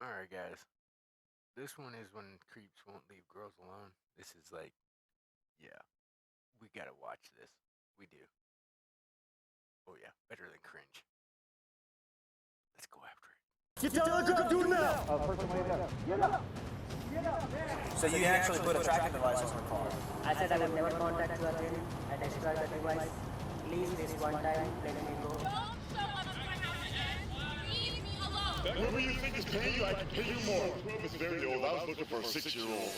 Alright, guys. This one is when creeps won't leave girls alone. This is like, yeah, we gotta watch this. We do. Oh, yeah, better than cringe. Let's go after it. Get down on the ground, do it now! Person way down. Get up! Get up, now! So you actually put a tracking device on the car? I said I would never contact you again. I destroyed the device. Please, this one time, let me go. Don't show up at my house again. Leave me alone. Whoever you think is paying you, I can pay you more. 12 is very old. I was looking for a 6-year-old.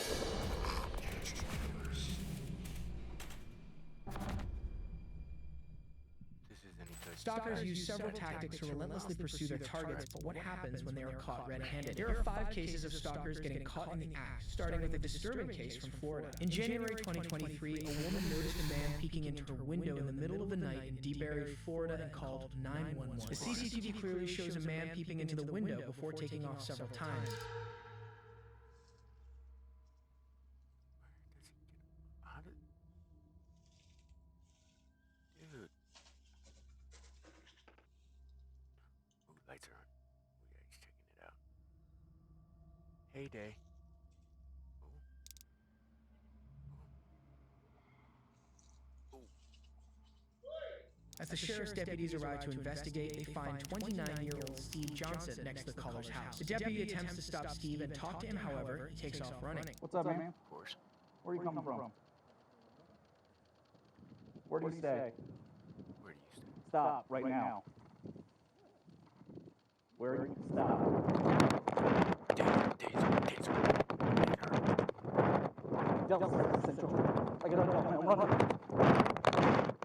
This is anything. Stalkers use several tactics to relentlessly pursue their targets, but what happens when they are caught red-handed? Here are 5 cases of stalkers getting caught in the act, starting with a disturbing case from Florida. In January 2023, a woman noticed a man peeking into her window in the middle of the night in DeBary, Florida, and called 911. The CCTV clearly shows a man peeping into the window before taking off several times. How did... Dude. Ooh, lights are on. Yeah, he's checking it out. Hey, Day. As the sheriff's deputies arrive to investigate, they find 29-year-old Steve Johnson next to the caller's house. The deputy attempts to stop Steve and talk to him, however, he takes off running. What's up, man? Of course. Where are you coming from? Where do you stay? Where do you stay? Stop, right now. Where do you stop? Taser. Delta Central. I gotta go, man. Run.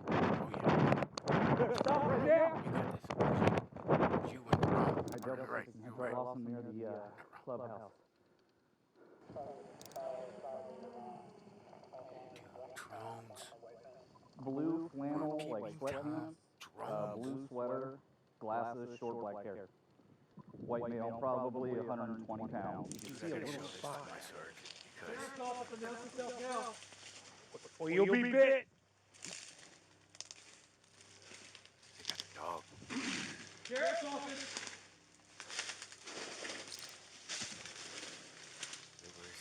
Oh, yeah. Stop right now! You got this. You went wrong. I dealt with Right. this You're in right. Lawson near the clubhouse. Drones. Blue flannel, like Peeping Tom. sweatpants, Drones. blue sweater, glasses, short black hair. White male, probably 120 pounds. Dude, I gotta show this to my sergeant because Or you'll be bit! they got a dog. Sheriff's office! Wait, where is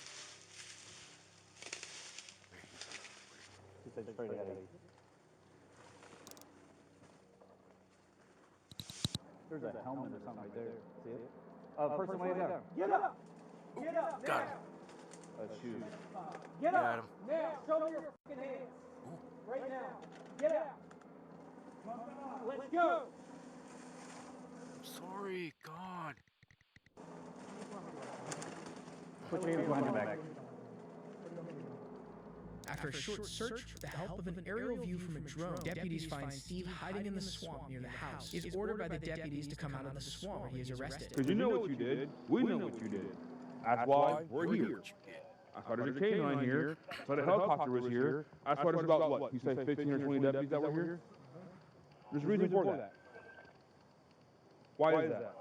he? He said straight ahead. There's a helmet or something right there. See it? Person way down. Get up! Get up! Got him. Shoes. Get Got him. Now, show me your fucking hands. Right now. Get out. Let's go. I'm sorry, God. Put your hands behind your back. After a short search, with the help of an aerial view from a drone, deputies find Steve hiding in the swamp near the house. He is ordered by the deputies to come out of the swamp where he is arrested. Because you know what you did. We know what you did. That's why we're here. I thought there's a canine here. I thought a helicopter was here. I thought there's about what? You say 15 or 20 deputies that were here? There's a reason for that. Why is that?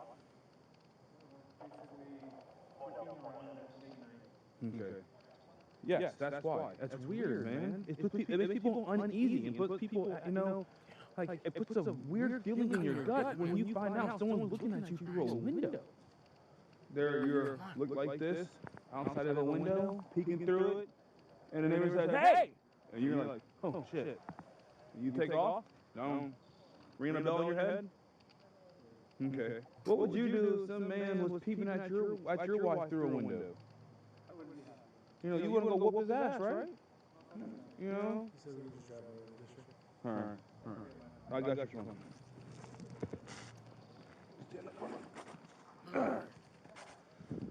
Okay. Yes, that's why. That's weird, man. It makes people uneasy and puts people, like, it puts a weird feeling in your gut when you find out someone's looking at you through a window. You look like this, outside of a window, peeking through it, and the neighbor says, "Hey!" And you're like, "Oh shit!" You take off. Don't ring a bell in your head. Okay. What would you do if some man was peeping at your wife through a window? You wouldn't go whoop his ass, right? You know? All right. I got your phone.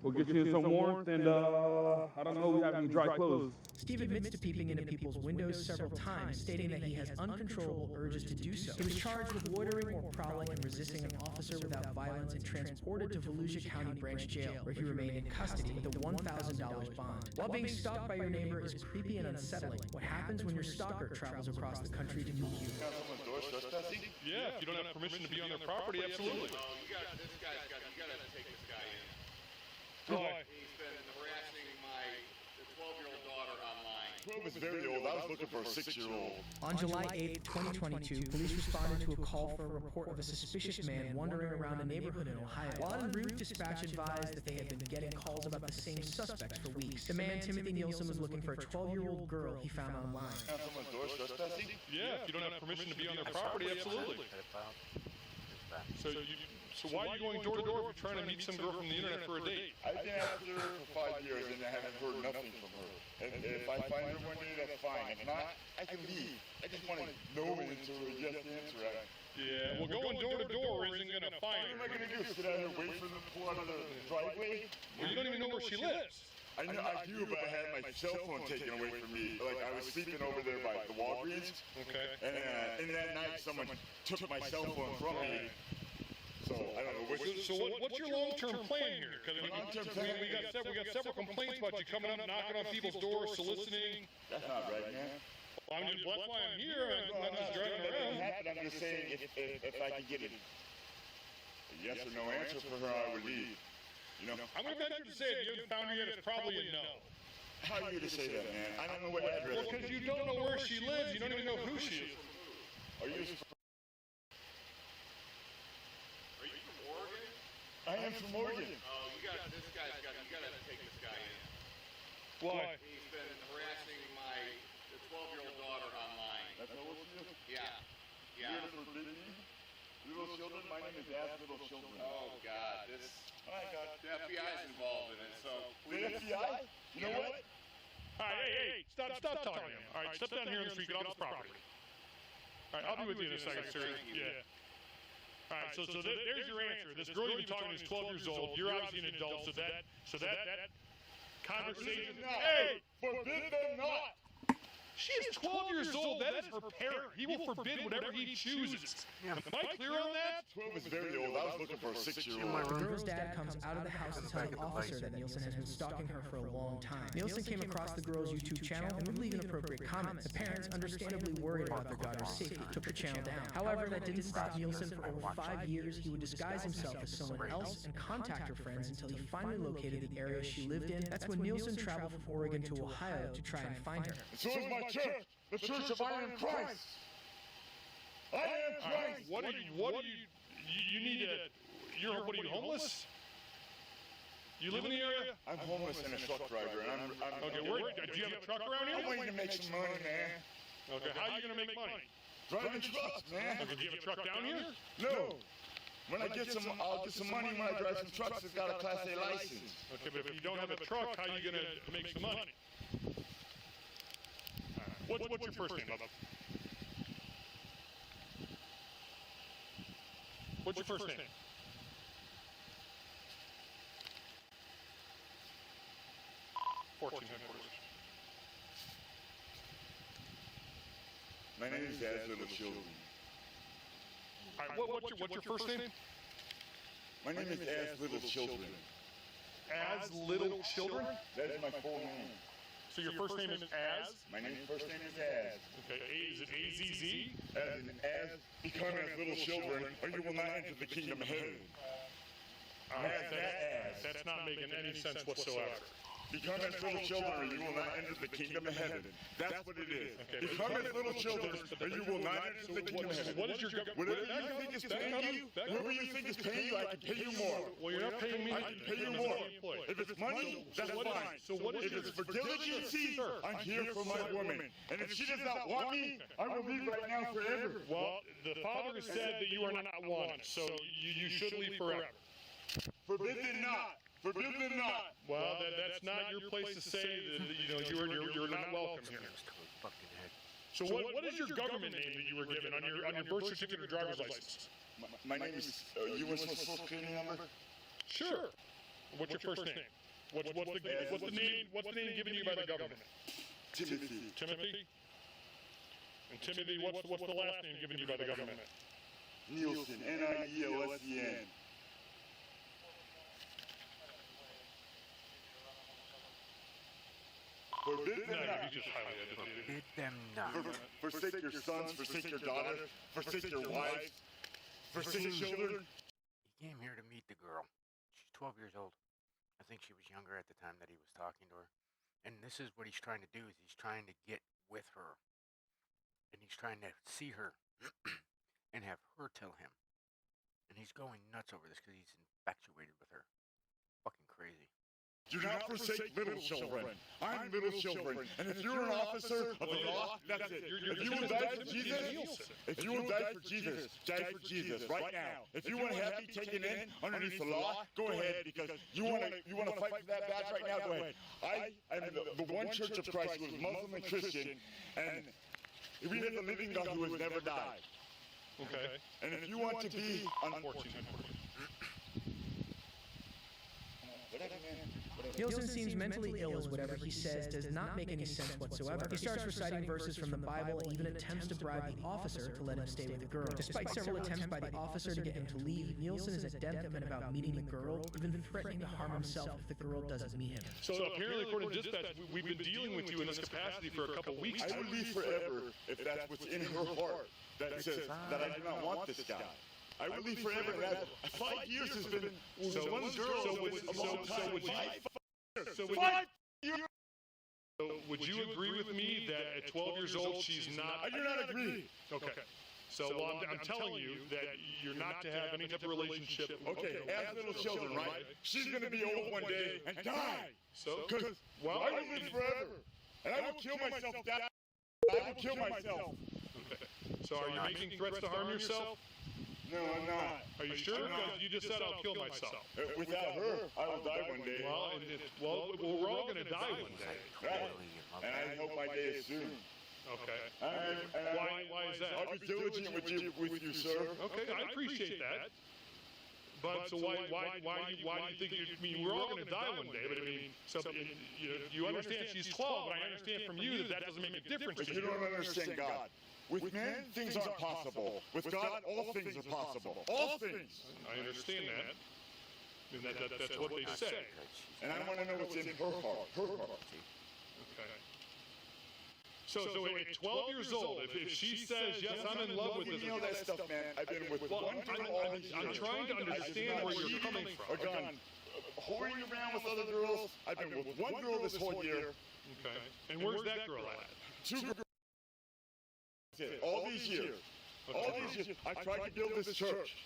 We'll get you some warmth and, I don't know, we have any dry clothes. Steve admits to peeping into people's windows several times, stating that he has uncontrollable urges to do so. He was charged with loitering or prowling and resisting an officer without violence and transported to Volusia County Branch Jail, where he remained in custody with a $1,000 bond. While being stalked by your neighbor is creepy and unsettling, what happens when your stalker travels across the country to meet you? Yeah, if you don't have permission to be on their property, absolutely. Oh, you gotta take this guy in. Why? He's been harassing my 12-year-old daughter online. 12 is very old. I was looking for a 6-year-old. On July 8, 2022, police responded to a call for a report of a suspicious man wandering around a neighborhood in Ohio. While en route, dispatch advised that they had been getting calls about the same suspects for weeks. The man, Timothy Nielsen, was looking for a 12-year-old girl he found online. Found someone's door trespassing? Yeah, if you don't have permission to be on their property, absolutely. So why are you going door to door if you're trying to meet some girl from the internet for a date? I've been after her for 5 years and I haven't heard nothing from her. And if I find her one day, that's fine. If not, I can leave. I just want to know an answer or a yes answer. Yeah, well, going door to door isn't going to find What am I her. going to do? Sit out here, wait for them to pull out of the driveway? Well, you don't even know where she lives. I know I do, but I had my cell phone taken away from me. Like I was sleeping over there by the Walgreens. Okay. And that night, someone took my cell phone from me. So I don't know. So what's your long-term plan here? Because Long-term we plan? got several complaints about you coming up, knocking on people's doors, soliciting. That's not right, man. Well, that's why I'm here. I'm not just driving That doesn't around. happen. I'm just saying if I could get a yes or no answer for her, I would leave. You know? I'm going to venture to say if you haven't found her yet, it's probably a no. How are you to say that, man? I don't know what address. Well, because you don't know where she lives. You don't even know who she is. Are you? Are you from Oregon? I am from Oregon. Oh, you gotta take this guy in. Why? He's been harassing the 12-year-old daughter online. That's how old she is? Yeah. You ever forbidden me? Little children? My name is Ask Little Children. Oh, God, this, My God. the FBI's involved in it, so. The FBI? You know what? All right, hey, stop talking to him. All right, step down here on the street, get off this property. All right, I'll be with you in a second, sir. Yeah. All right, so there's your answer. This girl you've been talking to is 12 years old. You're obviously an adult, so that conversation. Hey, Forbid them not! she is 12 years old. That is her parent. He will forbid whatever he chooses. Am I clear on that? 12 is very old. I was looking for a 6-year-old. The girl's dad comes out of the house to tell an officer that Nielsen has been stalking her for a long time. Nielsen came across the girl's YouTube channel and would leave inappropriate comments. The parents, understandably worried about their daughter's safety, took the channel down. However, that didn't stop Nielsen. For over 5 years, he would disguise himself as someone else and contact her friends until he finally located the area she lived in. That's when Nielsen traveled from Oregon to Ohio to try and find her. So is my church, the Church of I Am Christ. I am Christ. What do you need to, what are you, homeless? You live in the area? I'm homeless and a truck driver, and I'm Okay, do you have a truck around I'm here? waiting to make some money, man. Okay, how are you going to make money? Driving trucks, man. Okay, do you have a truck down here? No. When I get I'll get some money when I drive some trucks that's got a Class A license. Okay, but if you don't have a truck, how are you going to make some money? What's your first name, Bubba? What's your first name? Headquarters. My name is Dad's Little Children. All right, what's your first name? My name is As Little Children. As Little Children? That is my full name. So your first name is As? My first name is Az. Okay, is it A-Z-Z? As in, as become as little children, or you will not enter the kingdom of heaven. All right, that's not making any sense whatsoever. Become as little children, or you will not enter the kingdom of heaven. That's what it is. Become as little children, or you will not enter the kingdom of heaven. What is your Whatever you think is paying you, whoever you think is paying you, I can pay you more. Well, you're not paying me. I can pay you more. If it's money, that's fine. So what is If it's for diligency, I'm here for my woman. And if she does not want me, I will leave right now forever. Well, the father has said that you are not wanted, so you should leave forever. Forbid it not. Forbid it not. Well, that's not your place to say that, you're not welcome here. So what is your government name that you were given on your birth certificate or driver's license? My name is, you want some social security number? Sure. What's your first name? What's the name given to you by the government? Timothy. Timothy? And Timothy, what's the last name given to you by the government? Nielsen, Nielsen. Forbid them not. He's just highly educated. Bid them not. Forsake your sons, forsake your daughter, forsake your wives, forsake children. He came here to meet the girl. She's 12 years old. I think she was younger at the time that he was talking to her. And this is what he's trying to do, is he's trying to get with her. And he's trying to see her and have her tell him. And he's going nuts over this because he's infatuated with her. Fucking crazy. Do not forsake little children. I'm little children. And if you're an officer of the law, that's it. If you will die for Jesus, if you will die for Jesus, die for Jesus right now. If you want to have me taken in underneath the law, go ahead, because you want to fight for that badge right now, go ahead. I am the one Church of Christ who is Muslim and Christian, and we have the living God who has never died. Okay. And if you want to be unfortunate. Nielsen seems mentally ill as whatever he says does not make any sense whatsoever. He starts reciting verses from the Bible and even attempts to bribe the officer to let him stay with the girl. Despite several attempts by the officer to get him to leave, Nielsen is adamant about meeting the girl, even threatening to harm himself if the girl doesn't meet him. So apparently, according to dispatch, we've been dealing with you in this capacity for a couple weeks. I will leave forever if that's what's in her heart that says that I do not want this guy. I will leave forever. And that 5 years has been one girl. So would you agree with me that at 12 years old she's not? I do not agree. Okay. So I'm telling you that you're not to have any type of relationship. Okay, as little children, right? She's going to be old one day and die. So, Because well, I will live forever. And I will kill myself. I will kill myself. Okay. So are you making threats to harm yourself? No, I'm not. Are you sure? Because you just said I'll kill myself. Without her, I will die one day. Well, we're all going to die one day. Right. And I hope my day is soon. Okay. Why is that? I'll be diligent with you, sir. Okay, I appreciate that. But so why do you think I mean, we're all going to die one day, but I mean, so you understand she's 12, but I understand from you that doesn't make a difference But to you don't understand God. With men, things aren't possible. With God, all things are possible. All things. I understand that. And that's what they say. And I want to know what's in her heart. Her heart. Okay. So at 12 years old, if she says, yes, I'm in love with this. You know that stuff, man. I've been with one girl all these years. I'm trying to understand where you're coming from. Or gone whoring around with other girls. I've been with one girl this whole year. Okay. And where's that girl at? 2 girls. All these years. All these years. I tried to build this church.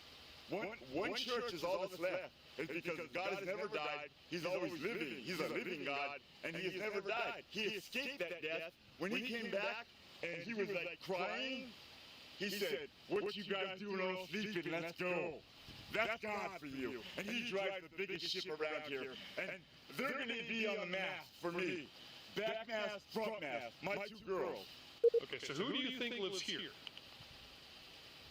One church is all that's left. It's because God has never died. He's always living. He's a living God, and he has never died. He escaped that death. When he came back and he was like crying, he said, "What you guys doing all sleeping? Let's go." That's God for you. And he drives the biggest ship around here. And they're going to be on the mast for me. Back mast, front mast. My 2 girls. Okay, so who do you think lives here?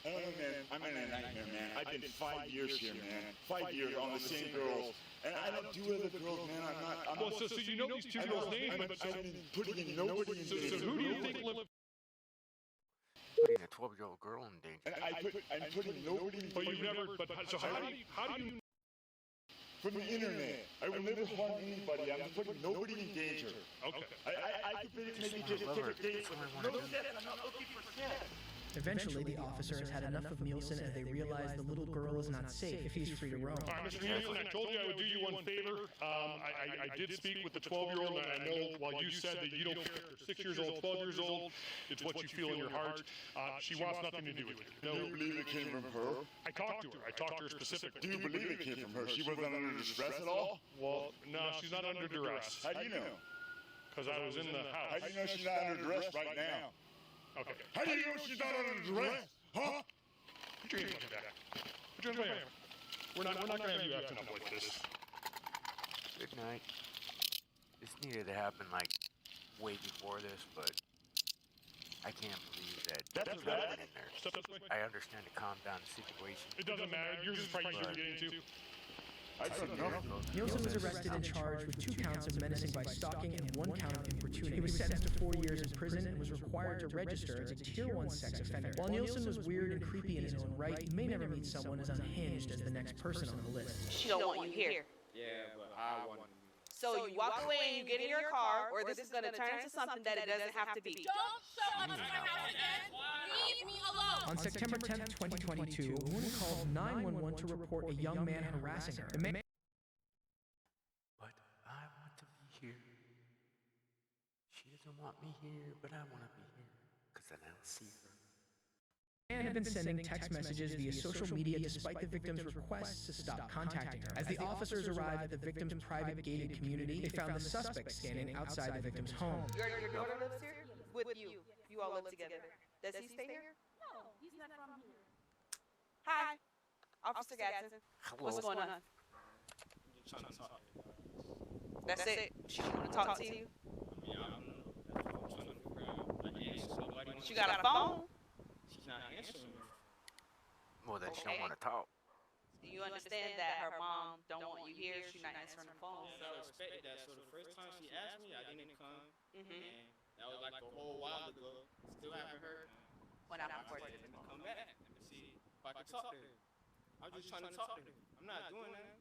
Oh, man, I'm in a nightmare, man. I've been 5 years here, man. 5 years on the same girls. And I don't do other girls, man. I'm Well, so you know these 2 girls' names, but I've been putting in nobody in danger. so who do you think lives? Putting a 12-year-old girl in danger. And I'm putting nobody in danger. But you've never. But so how do you? From the internet. I will never harm anybody. I'm putting nobody in danger. Okay. I could maybe just take a date with her. No sex. I'm not looking for sex. Eventually, the officer has had enough of Nielsen as they realize the little girl is not safe if he's free to roam. All right, Mr. Nielsen, I told you I would do you one favor. I did speak with the 12-year-old, and I know while you said that you don't care if they're 6 years old, 12 years old, it's what you feel in your heart. She wants nothing to do with it. Do you believe it came from her? I talked to her. I talked to her specifically. Do you believe it came from her? She wasn't under distress at all? Well, no, she's not under duress. How do you know? Because I was in the house. How do you know she's not under duress right now? Okay. How do you know she's not under duress? Huh? Put your hands on your back. Put your hands on your back. We're not going to have you acting up like this. Good night. This needed to happen like way before this, but I can't believe that That's that bad. went in there. Step this way. I understand the calm down situation. It doesn't matter. Yours is probably easier to get into. I don't know. Nielsen was arrested and charged with 2 counts of menacing by stalking and 1 count of importunity. He was sentenced to 4 years in prison and was required to register as a Tier 1 sex offender. While Nielsen was weird and creepy in his own right, you may never meet someone as unhinged as the next person on the list. She don't want you here. Yeah, but I want. So you walk away and you get in your car, or this is going to turn into something that it doesn't have to be. Don't show up at my house again. Leave me alone. On September 10th, 2022, a woman called 911 to report a young man harassing her. But I want to be here want me here, but I want to be here. Because then I'll see her. And had been sending text messages via social media despite the victim's requests to stop contacting her. As the officers arrived at the victim's private gated community, they found the suspect standing outside the victim's home. Your daughter lives here with you. You all live together. Does he stay here? No, he's not from here. Hi, Officer Gadsden. Hello. What's going on? That's it. She want to talk to you. She got a phone. She's not answering me. Well, then she don't want to talk. Do you understand that her mom don't want you here? She's not answering the phone. And I respected that. So the first time she asked me, I didn't come. Mhm. And that was like a whole while ago. Still haven't heard. When I'm I recording. said, let me come back. Let me see if I can talk to her. I'm just trying to talk to her. I'm not doing that.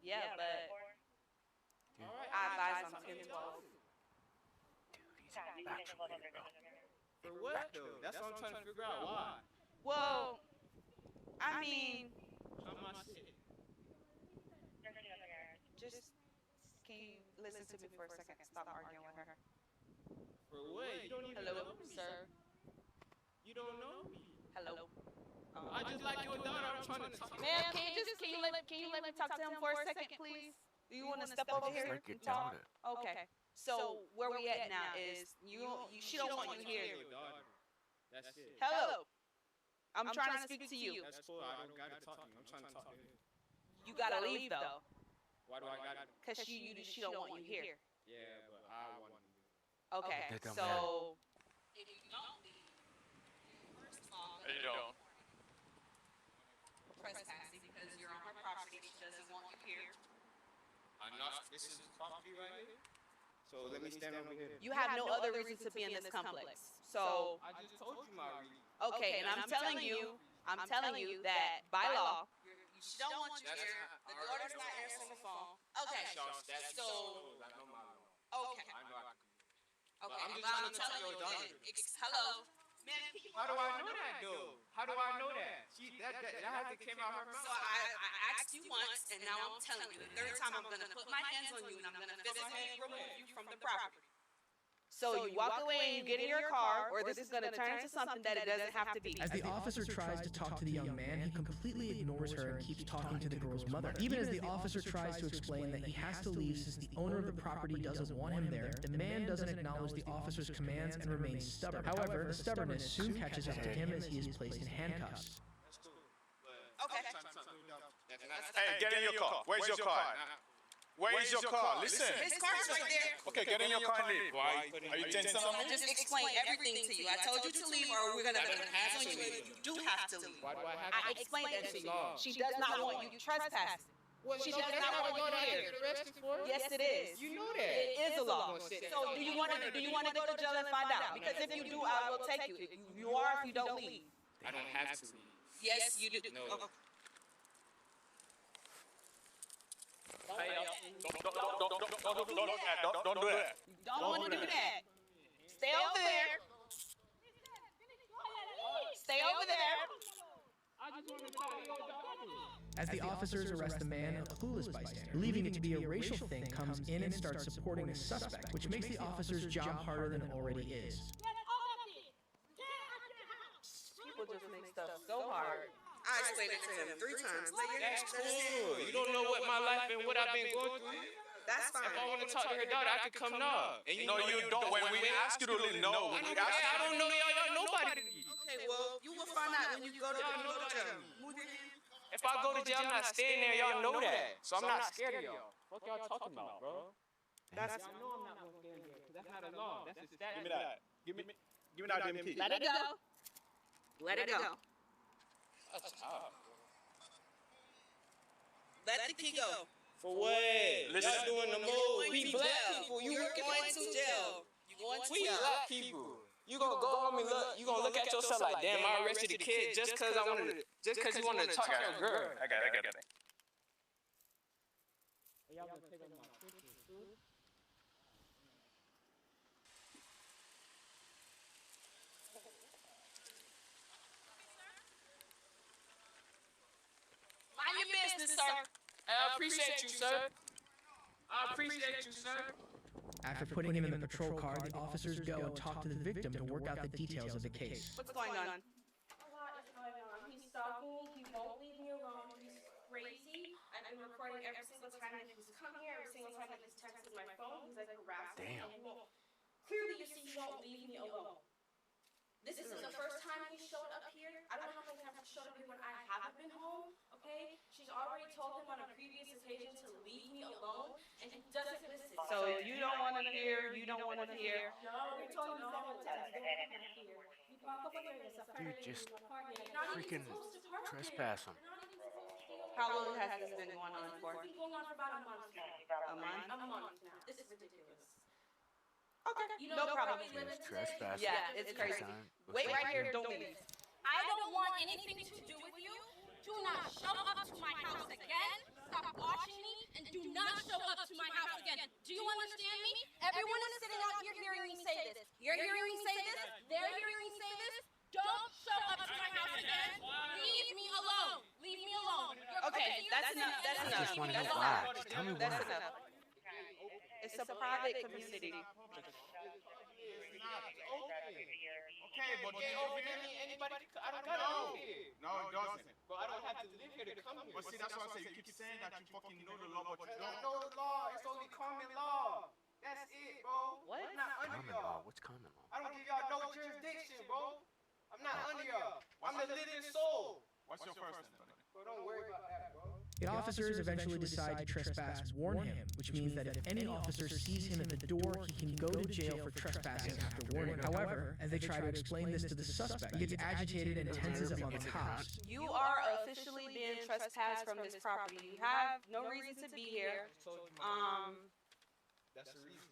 Yeah, but All right. I advise on 10-12. For what though? That's what I'm trying to figure out. Why? Well, I mean, I'm not sick. just can you listen to me for a second? Stop arguing with her. For what? You don't even Hello, know me. sir. You don't know me. Hello. I just like your daughter. I'm trying to talk to Ma'am, can you let me talk to him for a second, please? Do you want to step over here? Like your and talk? daughter. Okay. So where we at now is she don't want you here. your daughter. That's it. Hello. I'm trying to speak to you. That's cool. I don't gotta talk to you. I'm trying to talk to you. You gotta leave though, Why do I gotta? cause she don't want you here. Yeah, but I want to. Okay. It don't So If you don't leave, first of all, You don't. trespassing because you're on her property. She doesn't want you here. I'm not. This is property right here. So let me stand over here. you have no other reason to be in this complex. So I just told you my reason. okay, and I'm telling you that by law, she don't want you That's here. not- The alright. daughter's not answering the phone. Okay. That's So I know my law. okay. I know I can. Okay. I'm just but trying to talk telling to your you daughter. that- Hello. Man, How do I know that though? How do I know that? That has to came out her So mouth. I asked you once, and now I'm telling you. The third time I'm gonna put my hands on you, and I'm gonna physically remove you from the property. So you walk away and you get in your car, or this is gonna turn into something that it doesn't have to be. As the officer tries to talk to the young man, he completely ignores her and keeps talking to the girl's mother. Even as the officer tries to explain that he has to leave since the owner of the property doesn't want him there, the man doesn't acknowledge the officer's commands and remains stubborn. However, the stubbornness soon catches up to him as he is placed in handcuffs. That's cool. Okay. Hey, get in your car. Where's your car? Where is your car? Listen. His car's right there. Okay, get in your car and leave. Why? Are you tense on I me? just explained everything to you. I told you to leave, or we're gonna put hands on you. You do have to leave. Why do I have I explained that to you. She does not want you trespassing. She does not want you here. Yes, it is. You know that. It is a law. So do you want to go to jail and find out? Because if you do, I will take you. You are if you don't leave. I don't have to leave. Yes, you do. No. Okay. Don't do that. Don't want to do that. Stay over there. Stay over there. As the officers arrest the man, a clueless bystander, believing it to be a racial thing, comes in and starts supporting the suspect, which makes the officer's job harder than it already is. People just make stuff so hard. I explained it to him 3 times. That's cool. You don't know what my life and what I've been going through. That's fine. If I want to talk to her daughter, I could come now. And No, you don't. When we ask you to leave, no. I don't know y'all nobody. Okay, well, you will find out when you go to jail. If I go to jail, I'm not staying there. Y'all know that. So I'm not scared of y'all. What y'all talking about, bro? That's Y'all know I'm not gonna stand there. 'Cause that's not a law. That's a statute. Give me that. Give me that damn key. let it go. Let it go. Let the key go. For what? Listen. Y'all doing the most. We black people. You're going to jail. You're going to We jail. black people. You gonna go home and look. You gonna look at yourself like, damn, I arrested a kid just cause I wanted to. Just cause you wanted to talk to a girl. I got it. Mind your business, sir. I appreciate you, sir. I appreciate you, sir. After putting him in the patrol car, the officers go and talk to the victim to work out the details of the case. What's going on? A lot is going on. He's stalking me. He won't leave me alone. He's crazy. I've been recording every single time that he's come here, every single time that he's texted my phone. He's like harassing me. And he won't. Clearly, you see, he won't leave me alone. This isn't the first time he showed up here. I don't know how many times he showed up here when I haven't been home. Okay? She's already told him on a previous occasion to leave me alone, and he doesn't listen. So you don't want to hear. You don't want to hear. No, we told him several times. Don't come here. You walk over here. There's a fire Dude, just in the park. You're not even freaking supposed to park there. trespass him. You're not even supposed to be over How there. long has this been going on for? It's been going on for about a month A now. month? A month now. This is ridiculous. Okay. You know, No problem. probably live in Trespass. Yeah, it's crazy. Wait right here. Don't leave. I don't want anything to do with you. Do not show up to my house again. Stop watching me and do not show up to my house again. Do you understand me? Everyone is sitting out here hearing me say this. You're hearing me say this. They're hearing me say this. Don't show up to my house again. Leave me alone. Leave me alone. Okay, that's enough. That's I enough. just want to That's watch. enough. Tell me That's why. enough. It's a private community. Okay, but get over here. Anybody, I don't gotta live here. No, it doesn't. Bro, I don't have to live here to come here. But see, that's why I say you keep saying that you fucking know the law, but you I don't. know the law. It's only common law. That's it, bro. What? I'm not under Common law. y'all. What's common law? I don't give y'all no jurisdiction, bro. I'm not under y'all. I'm the living soul. What's your first name, buddy? Bro, don't worry about that, bro. The officers eventually decide to trespass warn him, which means that if any officer sees him at the door, he can go to jail for trespassing after warning. However, as they try to explain this to the suspect, he gets agitated and tenses up on the cops. You are officially being trespassed from this property. You have no reason to be here. That's the reason.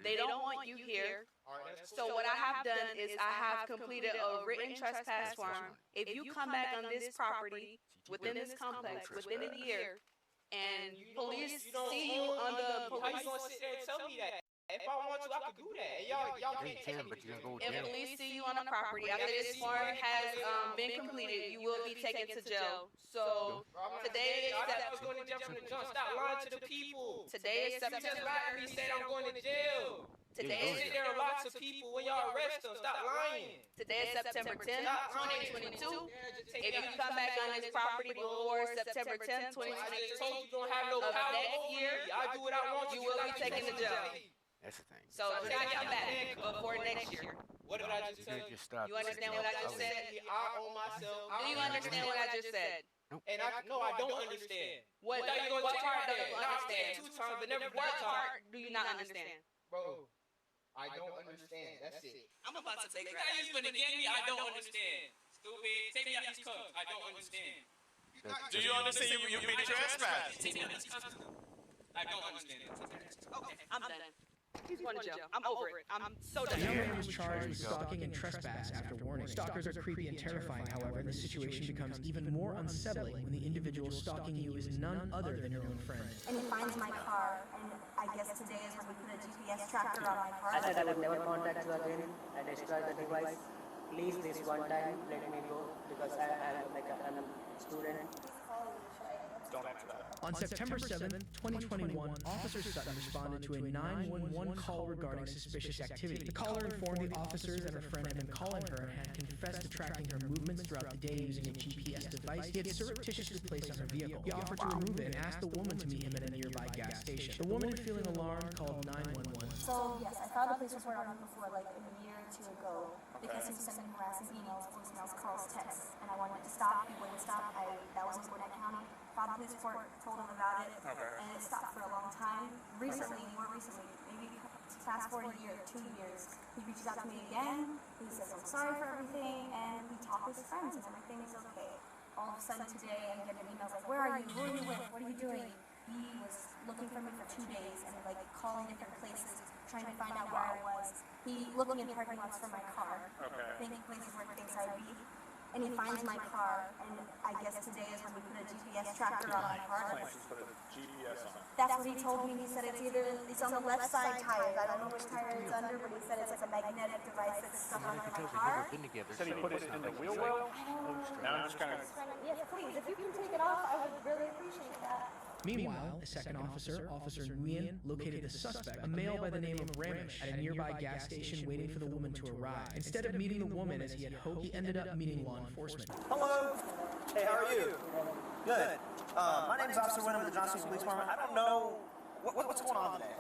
They don't want you here. All right, that's So what I have done is I have completed a written trespass form. If you come back on this property within this complex within a year, and police see you on the How you police, gonna sit there and tell me that? If I want to, I could do that. And y'all Yeah, can't you take can, me but you're to gonna go if to jail. police see you on the property after this form has been completed, you will be taken to jail. So today is I thought I was going to jail from the jump. Stop lying to the people. today is You just September. lied to me, said I'm going to jail. Today They is sit there and lie to people when y'all arrest them. Stop lying. Today is September 10th, Stop lying. 2022. Yeah, just take If you that. come back on this property before September 10th, I just 2022, told you don't have no of power next over year, me. I do what I want. you will be taken to jail. That's the thing. So try to come back before next year. What did I just You tell could you? just stop. You understand what I just said? I own myself. Do you understand what I just said? And I no, I don't understand. What Thought you gonna take part my don't dad. you Nah, I understand? said 2 times, but never What 1 part time. do you not understand? Bro, I don't understand. That's it. I'm about to take Now you gonna get me? I don't understand. Stupid. Take me out these cuffs. I don't understand. Do you understand you've been trespassed? Take me out these cuffs. I don't understand. Okay, I'm done. He's going to jail. I'm over it. I'm so The done. young man was charged with stalking and trespass after warning. Stalkers are creepy and terrifying, however, and the situation becomes even more unsettling when the individual stalking you is none other than your own friend. And he finds my car, and I guess today is when we put a GPS tracker on my car. I said I would never contact you again. I destroyed the device. Please, this one time, let me go because I'm a student. Don't answer that. On September 7th, 2021, Officer Sutton responded to a 911 call regarding suspicious activity. The caller informed the officers that her friend had been calling her and had confessed to tracking her movements throughout the day using a GPS device he had surreptitiously placed on her vehicle. He offered to remove it and asked the woman to meet him at a nearby gas station. The woman, feeling alarmed, called 911. So, yes, I filed a police report on him before, like a year or 2 ago, because he was sending harassing emails, voicemails, calls, texts, and I wanted to stop. He wouldn't stop. That was in Gwinnett County. Filed a police report, told him about it, and it stopped for a long time. Recently, more recently, maybe fast forward a year, 2 years, he reaches out to me again. He says, I'm sorry for everything, and we talk with his friends, and everything is okay. All of a sudden today, I'm getting emails like, where are you? Who are you with? What are you doing? He was looking for me for 2 days and like calling different places, trying to find out where I was. He looking in parking lots for my car, thinking places where he thinks I'd be. And he finds my car, and I guess today is when we put a GPS tracker on my car. Put a GPS on it. That's what he told me. He said it's on the left side tires. I don't know which tire it's under, but he said it's like a magnetic device that's stuck From what I under can my tell, they've never car. been together. Said he so put it it's in not the like wheel well? I don't know. Now I'm just kind of. Yes, please. If you can take it off, I would really appreciate that. Meanwhile, a second officer, Officer Nguyen, located the suspect, a male by the name of Ramesh, at a nearby gas station waiting for the woman to arrive. Instead of meeting the woman as he had hoped, he ended up meeting law enforcement. Hello. Hey, how are you? Good. My name's Officer Wynn of the Johnson Police Department. I don't know what's going on today.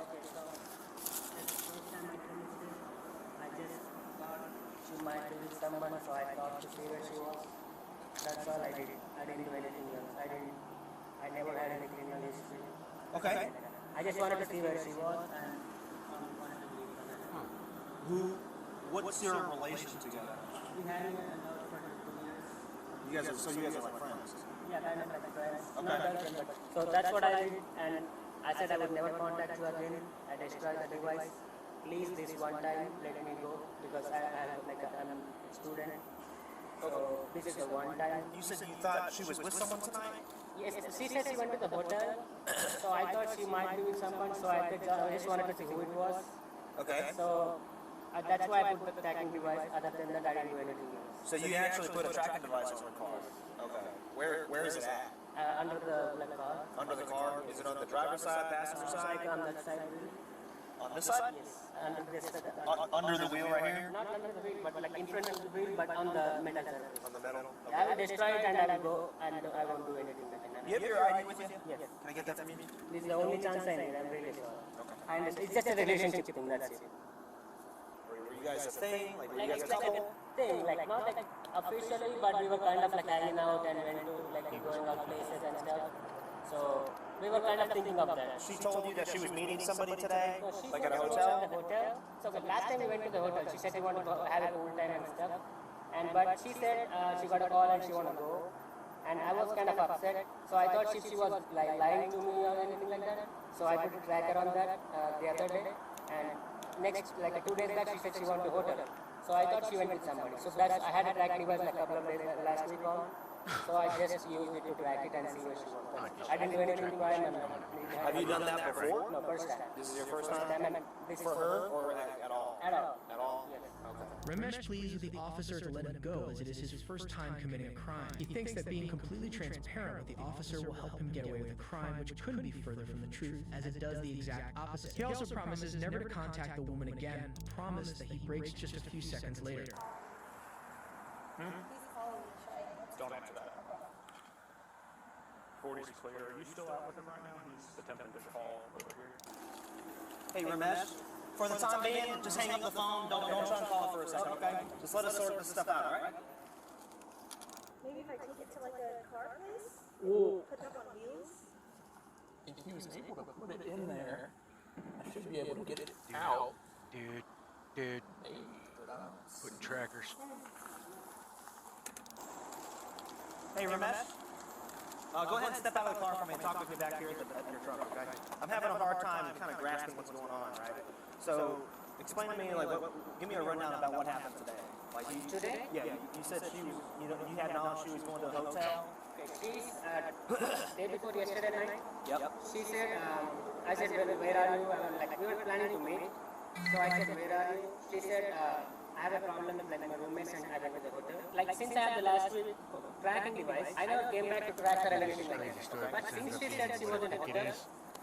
I just thought she might be with someone, so I thought to see where she was. That's all I did. I didn't do anything else. I never had any criminal history. Okay. I just wanted to see where she was and wanted to leave. What's your relation together? We had it for 2 years. You guys are like friends? Yeah, kind of like friends. Okay. Not girlfriend, but so that's what I did, and I said I would never contact you again. I destroyed the device. Please, this one time, let me go because I'm a student. So this is the one time. You said you thought she was with someone tonight? Yes, she said she went to the hotel, so I thought she might be with someone, so I just wanted to see who it was. Okay. So that's why I put the tracking device. Other than that, I didn't do anything else. So you actually put a tracking device on her car? Okay. Where is it at? Under the car. Under the car? Is it on the driver's side, passenger side? On that side. On this side? Yes. Under this side. Under the wheel right here? Not under the wheel, but like in front of the wheel, but on the metal surface. On the metal? I will destroy it and I will go and I won't do anything with it. You have your ID with you? Yes. Can I get that from you? This is the only chance I need. I'm really sorry. Okay. I understand. It's just a relationship thing. That's it. Were you guys a thing? Like, were you guys a It's like couple? a thing, like not like officially, but we were kind of like hanging out and went to like going out places and stuff. So we were kind of thinking of that. She told you that she was meeting somebody today? So she Like said at a she was hotel? at the hotel. So the last time we went to the hotel, she said she wanted to have a cool time and stuff. But she said she got a call and she wanted to go. And I was kind of upset. So I thought she was like lying to me or anything like that. So I put a tracker on that the other day. And next, like 2 days back, she said she wanted to hotel. So I thought she went with somebody. So that's, I had a track device like a couple of days last week on. So I just used it to track it and see where she was. I didn't do anything to her. Have you done that before? No, first time. This is your first time? This For is her or at all? At all. At all? Yes. Okay. Ramesh pleads with the officer to let him go as it is his first time committing a crime. He thinks that being completely transparent with the officer will help him get away with a crime which couldn't be further from the truth, as it does the exact opposite. He also promises never to contact the woman again, a promise that he breaks just a few seconds later. Don't answer that. 40's clear. Are you still out with him right now? He's attempting to call over here. Hey, Ramesh, for the time being, just hang up the phone. Don't try to call for a second, okay? Just let us sort this stuff out, all right? Maybe if I take it to like a car place? Ooh. Put it up on wheels? If he was able to put it in there, I should be able to get it out. Dude. Putting trackers. Hey, Ramesh, go ahead and step out of the car for me and talk with me back here at your truck, okay? I'm having a hard time kind of grasping what's going on, right? So, explain to me, like, give me a rundown about what happened today. Like, Today? Yeah, you said she was, you had knowledge she was going to a hotel. Okay, she's day before yesterday night. Yep. She said, I said, where are you? Like, we were planning to meet. So I said, where are you? She said, I have a problem with like my roommates and I went to the hotel. Like since I have the last week tracking device, I never came back to track her and anything like that. But since she said she was in the hotel,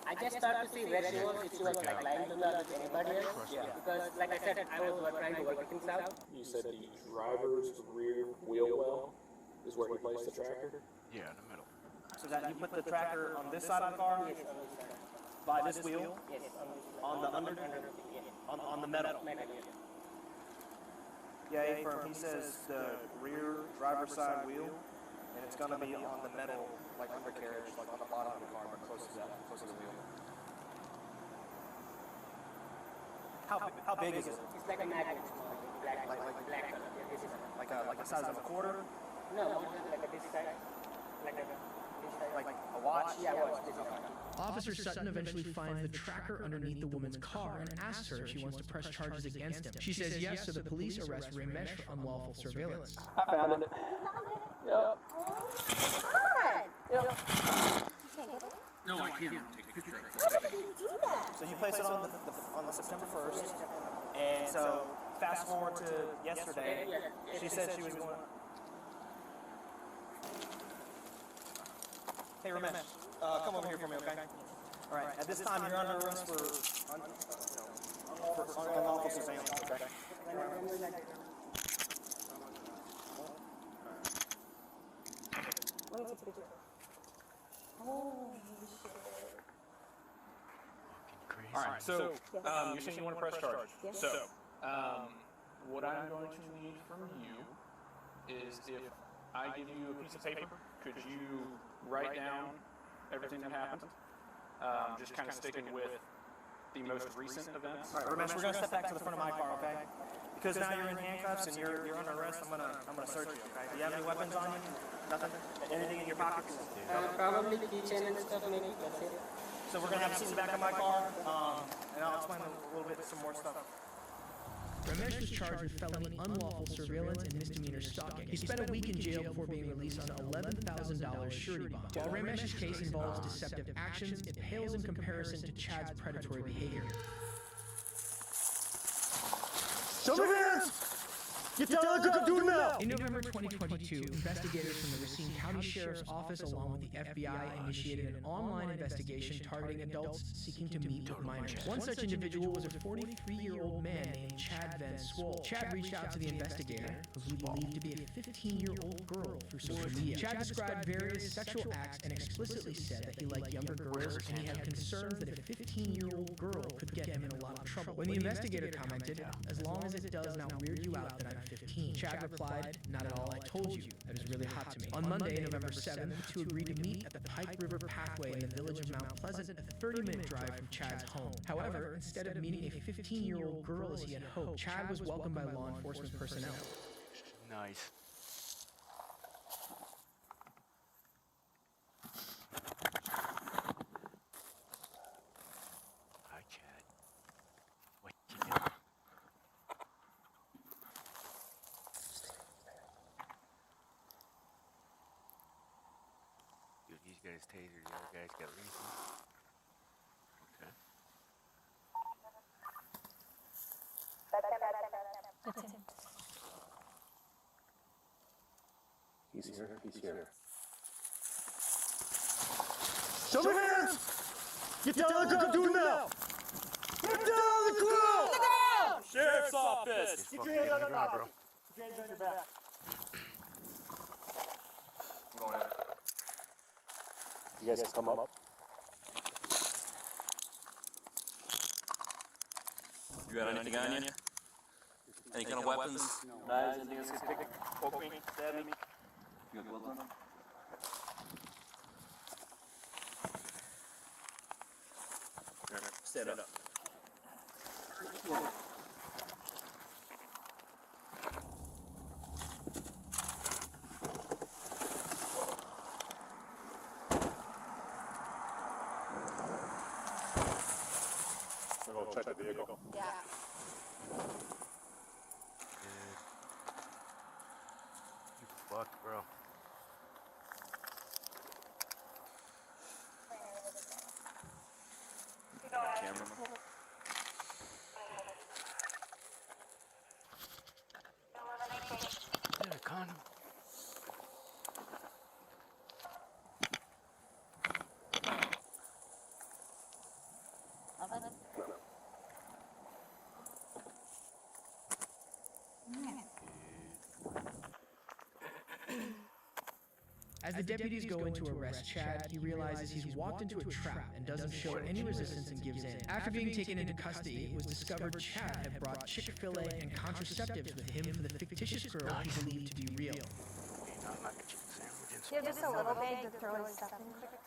I just started to see where she was, if she was like lying to me or with anybody else. Because like I said, I was trying to work things out. You said the driver's rear wheel well is where he placed the tracker? Yeah, in the middle. So that you put the tracker on this side of the car? Yes, on this side. By this wheel? Yes, On the under? On the metal? Yeah, A-firm, he says the rear driver's side wheel, and it's gonna be on the metal, like undercarriage, like on the bottom of the car, but close to the wheel. How big is it? It's like a magnet, black color. Yeah, this is Like the size of a quarter? no, like a this size, like a this size. Like a watch? Yeah, watch. This is Officer Sutton eventually finds the tracker underneath the woman's car and asks her if she wants to press charges against him. She says yes, so the police arrest Ramesh for unlawful surveillance. I found it. Yep. Yep. No, I can't take a picture of How did you do that? So you place it on the September 1st, and so fast forward to yesterday, she said she was going. Hey Ramesh, come over here for me, okay? All right. At this time, you're under arrest for unlawful surveillance, okay? Let me take a picture. Holy shit. All right, so you're saying you want to press charge. Yes. So what I'm going to need from you is if I give you a piece of paper, could you write down everything that happened? Just kind of sticking with the most recent events. All right, Ramesh, we're gonna step back to the front of my car, okay? Because now you're in handcuffs and you're under arrest. I'm gonna search you, okay? Do you have any weapons on you? Nothing? Anything in your pockets? Probably keychain and stuff, maybe. That's it. So we're gonna have a seat in the back of my car, and I'll explain a little bit some more stuff. Ramesh was charged with felony unlawful surveillance and misdemeanor stalking. He spent a week in jail before being released on an $11,000 surety bond. While Ramesh's case involves deceptive actions, it pales in comparison to Chad's predatory behavior. Show me hands! Get down like I'm doing now! In November 2022, investigators from the Racine County Sheriff's Office along with the FBI initiated an online investigation targeting adults seeking to meet with minors. One such individual was a 43-year-old man named Chad Van Swole. Chad reached out to the investigator, who he believed to be a 15-year-old girl through social media. Chad described various sexual acts and explicitly said that he liked younger girls and he had concerns that a 15-year-old girl could get him in a lot of trouble. When the investigator commented, "As long as it does not weird you out that I'm 15. Chad replied, "Not at all, I told you. That is really hot to me." On Monday, November 7th, the two agreed to meet at the Pike River Pathway in the village of Mount Pleasant, a 30-minute drive from Chad's home. However, instead of meeting a 15-year-old girl as he had hoped, Chad was welcomed by law enforcement personnel. Nice. Hi, Chad. What you doing? Dude, these guys tasered, the other guys got lethal. Okay. That's him. He's here. He's here. Show me hands! Get down like I'm doing now! Get down the ground! Sheriff's office! Get your hands on the ground, bro. Get your hands on your back. You guys come up. You got anything on you? Any kind of weapons? Knives, anything else? Poke me, stab me. You got gloves on? Stand up. We'll go check the vehicle. Yeah. You fucked, bro. Camera. Is that a condom? As the deputies go in to arrest Chad, he realizes he's walked into a trap and doesn't show any resistance and gives in. After being taken into custody, it was discovered Chad had brought Chick-fil-A and contraceptives with him for the fictitious girl he believed to be real. You have just a little bag to throw his stuff in quick.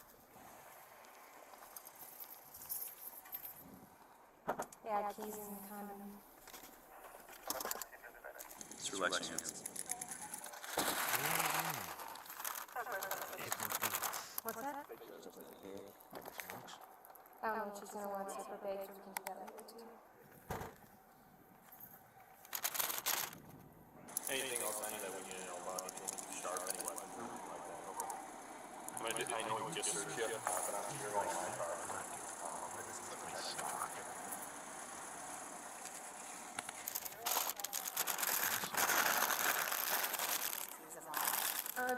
Yeah, keys and condom. It's relaxing. What's that? I don't know if she's gonna want separate bags or we can do that later too. Anything else I need that we need to know about? Anything sharp, any weapons, anything like that? Okay. I know we can just search you, but I'm here on my car.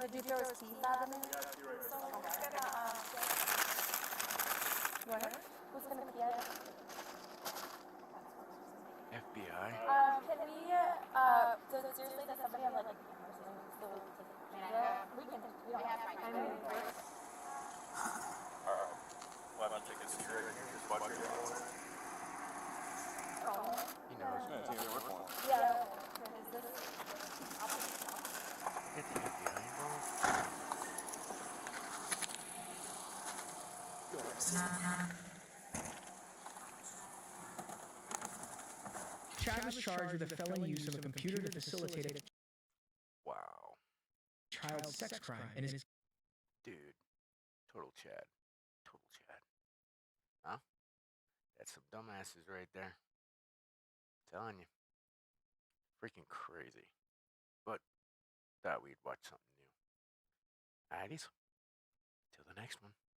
Did you throw his teeth out of it? Yeah, you're right. take a seat right here, just watch your phone. Oh. He knows. Yeah, it's either work one. Yeah. Is this? Get to get behind ball. Chad was charged with a felony use of a computer to facilitate a Wow. child sex crime and is Dude. Total Chad. Total Chad. Huh? That's some dumbasses right there. Telling you. Freaking crazy. But thought we'd watch something new. Alrighties. Till the next one.